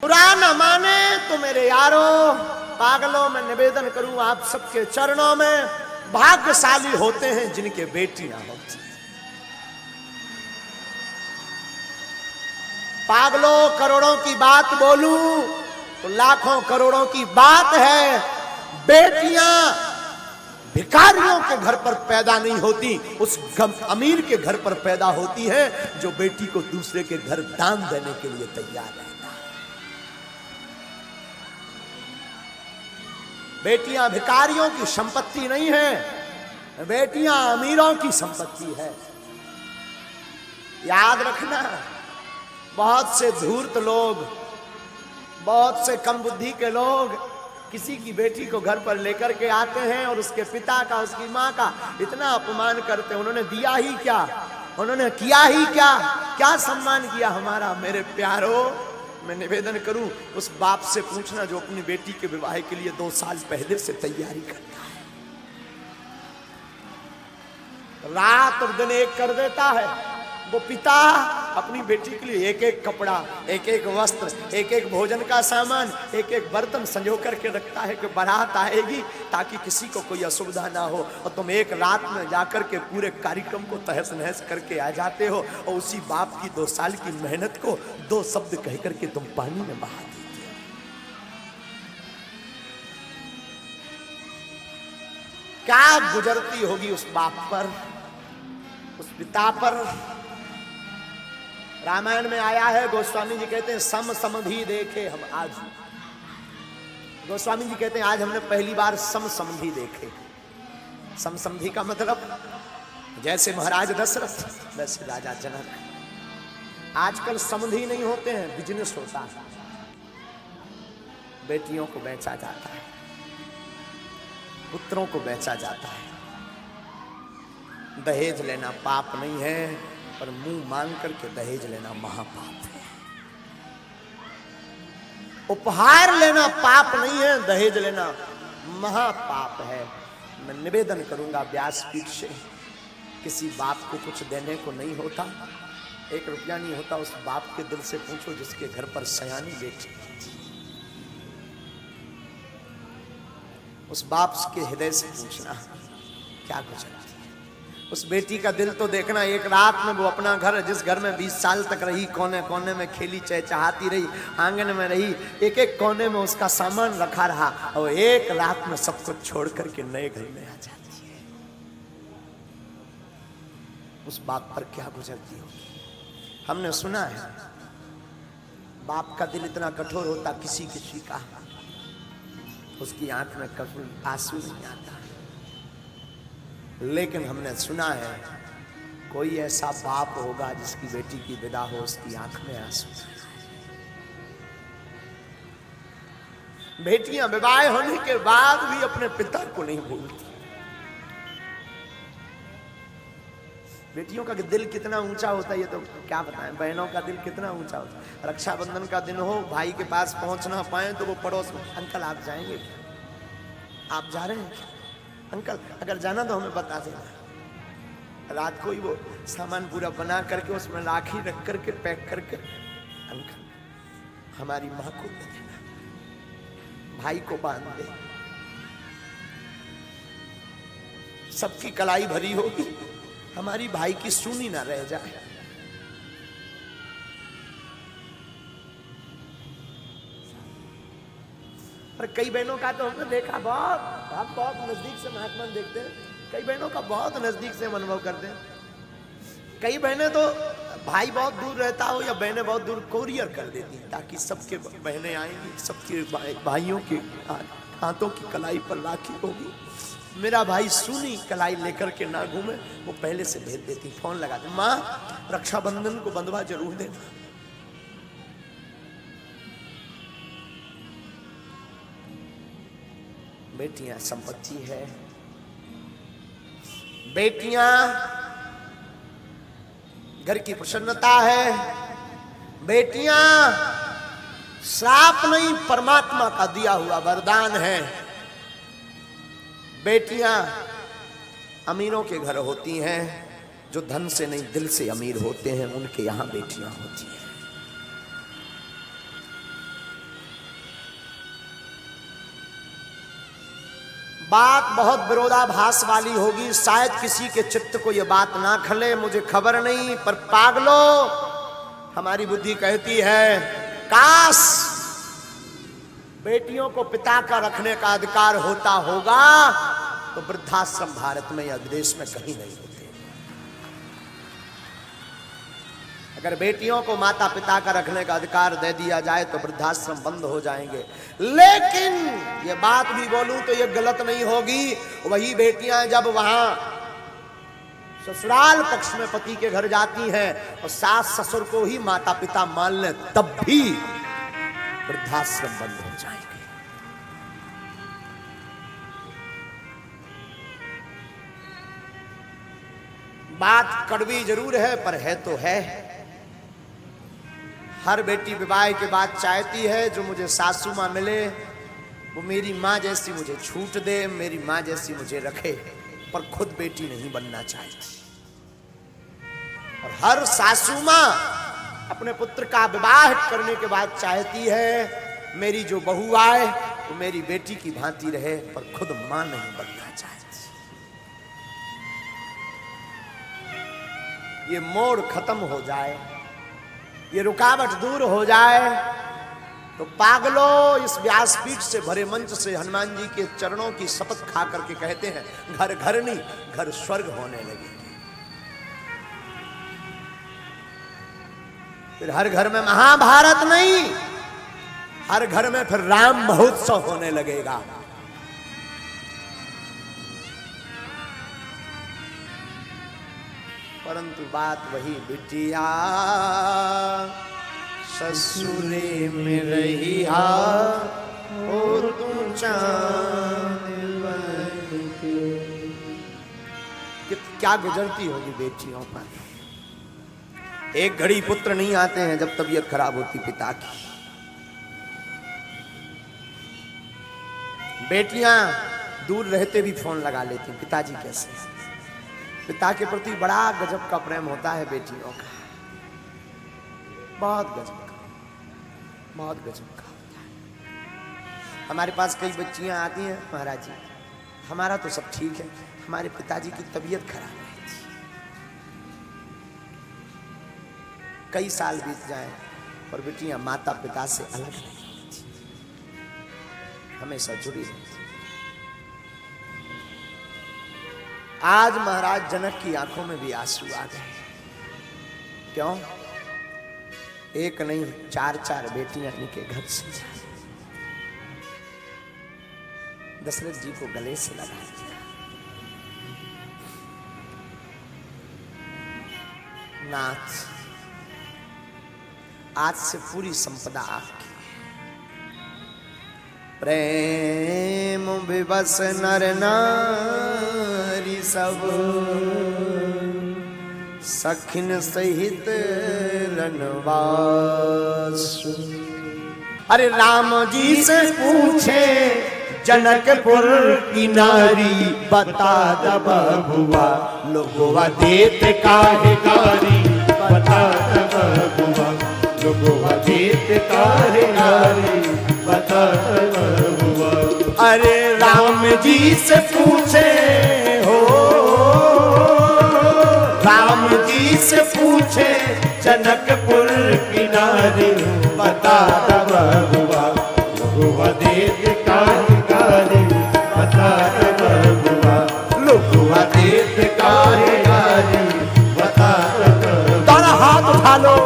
बुरा न माने तो मेरे यारों पागलों, मैं निवेदन करूं आप सबके चरणों में, भाग्यशाली होते हैं जिनके बेटियां होती हैं। पागलों करोड़ों की बात बोलूं तो लाखों करोड़ों की बात है। बेटियां भिखारियों के घर पर पैदा नहीं होती, उस अमीर के घर पर पैदा होती है जो बेटी को दूसरे के घर दान देने के लिए तैयार रहता है। बेटियां भिखारियों की संपत्ति नहीं है, बेटियां अमीरों की संपत्ति है। याद रखना, बहुत से धूर्त लोग, बहुत से कम बुद्धि के लोग किसी की बेटी को घर पर लेकर के आते हैं और उसके पिता का, उसकी माँ का इतना अपमान करते हैं। उन्होंने दिया ही क्या, उन्होंने किया ही क्या, क्या सम्मान किया हमारा। मेरे प्यारों, मैं निवेदन करूं उस बाप से पूछना जो अपनी बेटी के विवाह के लिए 2 साल पहले से तैयारी करता है, रात और दिन एक कर देता है। वो पिता अपनी बेटी के लिए एक एक कपड़ा, एक एक वस्त्र, एक एक भोजन का सामान, एक एक बर्तन संजो करके रखता है कि बारात आएगी ताकि किसी को कोई असुविधा ना हो, और तुम एक रात में जाकर के पूरे कार्यक्रम को तहस नहस करके आ जाते हो और उसी बाप की 2 साल की मेहनत को 2 शब्द कह करके तुम पानी में बहा देते हो। क्या गुजरती होगी उस बाप पर, उस पिता पर। रामायण में आया है, गोस्वामी जी कहते हैं सम समधि देखे हम आज। गोस्वामी जी कहते हैं आज हमने पहली बार सम समधि देखे। सम समधि का मतलब जैसे महाराज दशरथ वैसे राजा जनक। आजकल समधि नहीं होते हैं, बिजनेस होता है। बेटियों को बेचा जाता है, पुत्रों को बेचा जाता है। दहेज लेना पाप नहीं है, पर मुंह मांग करके दहेज लेना महापाप है। उपहार लेना पाप नहीं है, दहेज लेना महापाप है। मैं निवेदन करूंगा व्यासपीठ से, किसी बाप को कुछ देने को नहीं होता, 1 रुपया नहीं होता, उस बाप के दिल से पूछो जिसके घर पर सयानी बेटी, उस बाप के हृदय से पूछना क्या गुजरती है। उस बेटी का दिल तो देखना। एक रात में वो अपना घर, जिस घर में 20 साल तक रही, कोने कोने में खेली चहचहाती रही, आंगन में रही, एक एक कोने में उसका सामान रखा रहा, और एक रात में सब कुछ छोड़ करके नए घर में आ जाती है। उस बाप पर क्या गुजरती होगी। हमने सुना है बाप का दिल इतना कठोर होता, किसी किसी का उसकी आंख में कभी आंसू नहीं आता, लेकिन हमने सुना है कोई ऐसा बाप होगा जिसकी बेटी की विदा हो, उसकी आंख में आंसू। बेटियां विवाह होने के बाद भी अपने पिता को नहीं भूलती। बेटियों का दिल कितना ऊंचा होता है ये तो क्या बताएं। बहनों का दिल कितना ऊंचा होता है। रक्षाबंधन का दिन हो, भाई के पास पहुंच ना पाए तो वो पड़ोस में, अंकल आप जाएंगे क्या, आप जा रहे हैं क्या, अंकल अगर जाना तो हमें बता देना। रात को ही वो सामान पूरा बना करके उसमें राखी रख करके पैक करके, अंकल हमारी माँ को दे देना, भाई को बांध दे। सबकी कलाई भरी होगी, हमारी भाई की सुनी ना रह जाए। और कई बहनों का तो हमने देखा, बहुत नजदीक से महात्मा देखते हैं, कई बहनों का बहुत नजदीक से हम अनुभव करते हैं। कई बहनें तो भाई बहुत दूर रहता हो या बहनें बहुत दूर कोरियर कर देती हैं ताकि सबके बहनें आएंगी, सबके भाइयों के हाथों की कलाई पर राखी होगी, मेरा भाई सुनी कलाई लेकर के ना घूमे, वो पहले से भेज देती, फोन लगा दे, माँ रक्षाबंधन को बंधवा जरूर देना। बेटियां संपत्ति है, बेटियां घर की प्रसन्नता है, बेटियां श्राप नहीं परमात्मा का दिया हुआ वरदान है। बेटियां अमीरों के घर होती हैं, जो धन से नहीं दिल से अमीर होते हैं उनके यहां बेटियां होती हैं। बात बहुत विरोधाभास वाली होगी, शायद किसी के चित्त को यह बात ना खले, मुझे खबर नहीं, पर पागलो हमारी बुद्धि कहती है काश बेटियों को पिता का रखने का अधिकार होता होगा तो वृद्धाश्रम भारत में या विदेश में कहीं नहीं होते। अगर बेटियों को माता पिता का रखने का अधिकार दे दिया जाए तो वृद्धाश्रम बंद हो जाएंगे। लेकिन ये बात भी बोलूं तो ये गलत नहीं होगी, वही बेटियां जब वहां ससुराल पक्ष में पति के घर जाती हैं और सास ससुर को ही माता पिता मान लें तब भी वृद्धाश्रम बंद हो जाएंगे। बात कड़वी जरूर है पर है तो है। हर बेटी विवाह के बाद चाहती है जो मुझे सासू माँ मिले वो मेरी माँ जैसी मुझे छूट दे, मेरी माँ जैसी मुझे रखे, पर खुद बेटी नहीं बनना चाहती। और हर सासू माँ अपने पुत्र का विवाह करने के बाद चाहती है मेरी जो बहू आए वो मेरी बेटी की भांति रहे, पर खुद माँ नहीं बनना चाहती। ये मोड़ खत्म हो जाए, ये रुकावट दूर हो जाए तो पागलों इस व्यासपीठ से भरे मंच से हनुमान जी के चरणों की शपथ खा करके कहते हैं घर घर नहीं घर स्वर्ग होने लगेंगे। फिर हर घर में महाभारत नहीं, हर घर में फिर राम महोत्सव होने लगेगा। परंतु बात वही बिटिया ससुरे में रही हो तुम चांद बन के। क्या गुजरती होगी बेटियों पर। एक घड़ी पुत्र नहीं आते हैं जब तबीयत खराब होती पिता की। बेटियां दूर रहते भी फोन लगा लेती, पिताजी कैसे। पिता के प्रति बड़ा गजब का प्रेम होता है बेटियों का, बहुत गजब का, बहुत गजब का होता है। हमारे पास कई बच्चियां आती हैं, महाराज जी हमारा तो सब ठीक है, हमारे पिताजी की तबीयत खराब है। कई साल बीत जाए पर बेटियां माता पिता से अलग नहीं होती, हमेशा जुड़ी रहती। आज महाराज जनक की आंखों में भी आंसू आ गए। क्यों? एक नहीं चार चार बेटियां इनके घर से जाए। दशरथ जी को गले से लगा दिया। नाथ आज से पूरी संपदा आपकी। प्रेम विवश नर नारी सब सखिन सहित रनवास। अरे राम जी से पूछे जनकपुर की नारी, बता द बबुआ लोगवा देत काहे कारी, बता द बबुआ लोगवा देत काहे कारी, बता द बबुआ। अरे राम जी से पूछे हो, राम जी से पूछे जनकपुर की नारी, बता द बबुआ लोगवा देत काहे कारी, बता द बबुआ लोगवा देत काहे कारी, बता द बबुआ। दोनों हाथ उठा लो।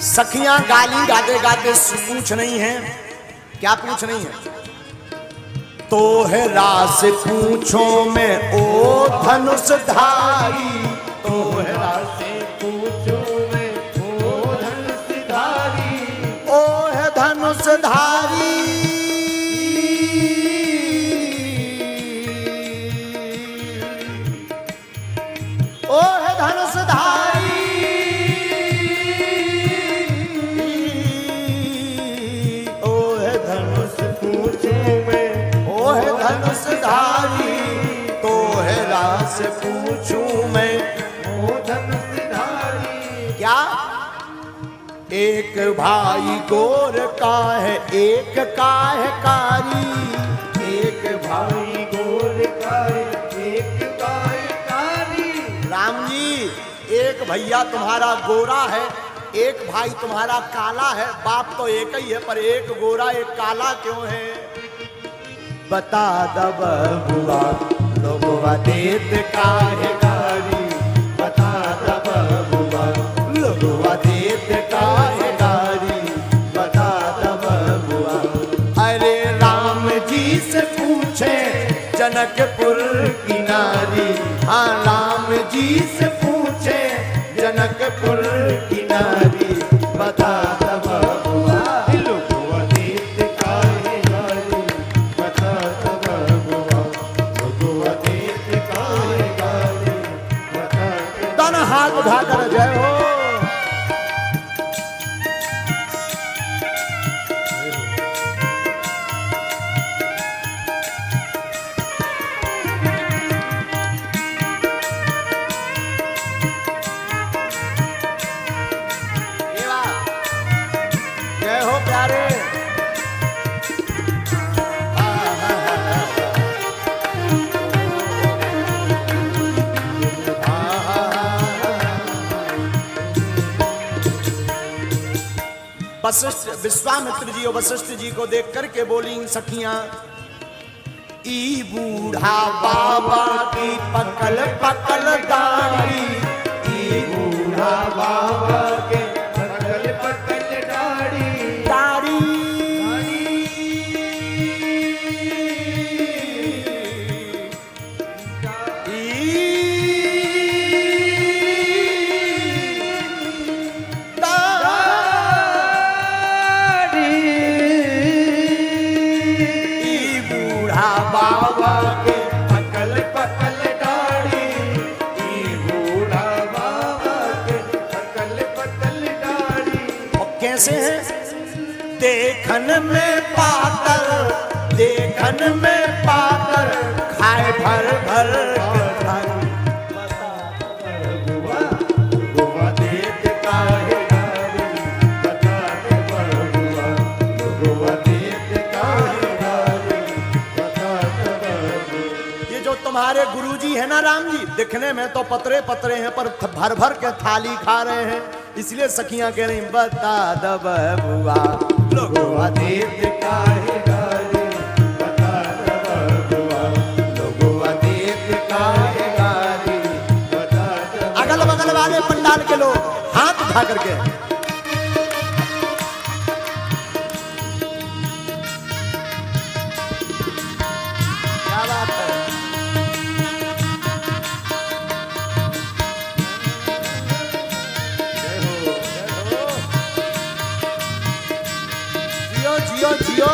सखियां गाली गाते गाते पूछ नहीं है, क्या पूछ नहीं है? तो है रास पूछो में ओ धनुषधारी, तो है रास पूछो में ओ धनुषधारी, ओ है धनुषधारी। एक भाई गोर का है एक का है कारी, एक भाई गोर का है एक का है कारी। राम जी एक भैया तुम्हारा गोरा है, एक भाई तुम्हारा काला है, बाप तो एक ही है पर एक गोरा एक काला क्यों है? बता दब बुआ लोगवा देत काहे गारी, बता दब बुआ लोगवा देत काहे गारी, बता दब बुआ। अरे राम जी से पूछे जनकपुर की नारी, हाँ राम जी से पूछे जनकपुर की नारी, बता दब बुआ लोगवा देत काहे गारी, बता दब बुआ लोगवा देत काहे गारी, बता दब। दोनों हाथ उठाकर जय हो। जय हो प्यारे। वशिष्ठ विश्वामित्र जी और वशिष्ठ जी को देख करके बोली सखियां, ई बूढ़ा बाबा की पकल पकल दाढ़ी, ई बूढ़ा बाबा के पकल पकल दाढ़ी, दाढ़ी बाबा के पकल पकल दाढ़ी, ई बूढ़ा बाबा के पकल पकल दाढ़ी। और कैसे है? देखन में पातर, देखन में पातर, खाए भर भर के थाली, बुआ बुआ देत काहे गारी, बता दे बुआ बुआ देत काहे गारी। ये जो तुम्हारे गुरुजी है ना राम जी, दिखने में तो पतरे पतरे हैं पर भर भर के थाली खा रहे हैं, इसलिए सखियां कह रही बता दब बुआ लोगवा देत काहे गारी, बता दब बुआ लोगवा देत काहे गारी, बता दब। अगल बगल वाले पंडाल के लोग हाथ उठा करके क्या बात है। जियो जियो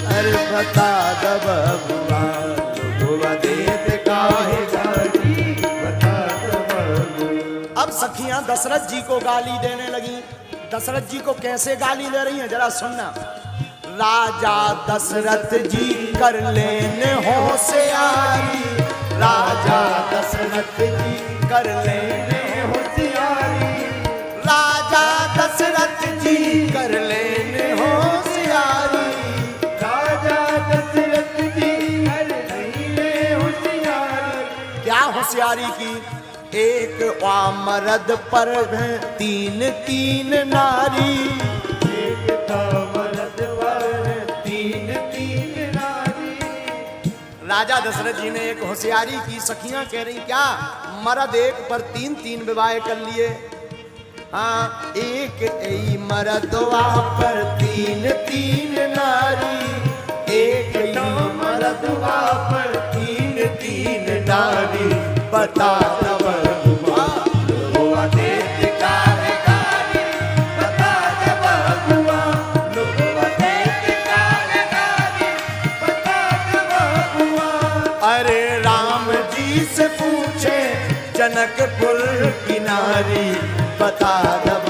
अरे बता दब बुआ लोगवा देत काहे गारी, बता दब। अब सखियां दशरथ जी को गाली देने लगी। दशरथ जी को कैसे गाली दे रही हैं जरा सुनना। राजा दशरथ जी कर लेने होशियारी, राजा दशरथ जी कर लेने होशियारी, राजा दशरथ जी कर लेने होशियारी, राजा दशरथ जी कर लेने होशियारी। क्या होशियारी की? एक मर्द पर है तीन तीन नारी, एक मर्द पर तीन तीन नारी। राजा दशरथ जी ने एक होशियारी की। सखियां कह रही क्या? मर्द एक पर तीन तीन विवाह कर लिए। हाँ एक ऐ मर्दवा पर तीन तीन नारी, एक मर्दवा पर तीन तीन नारी, बता दब बुआ लोगवा देत काहे गारी, बता दब बुआ लोगवा देत काहे गारी, बता दब बुआ। अरे राम जी से पूछे जनकपुर की नारी, बता दब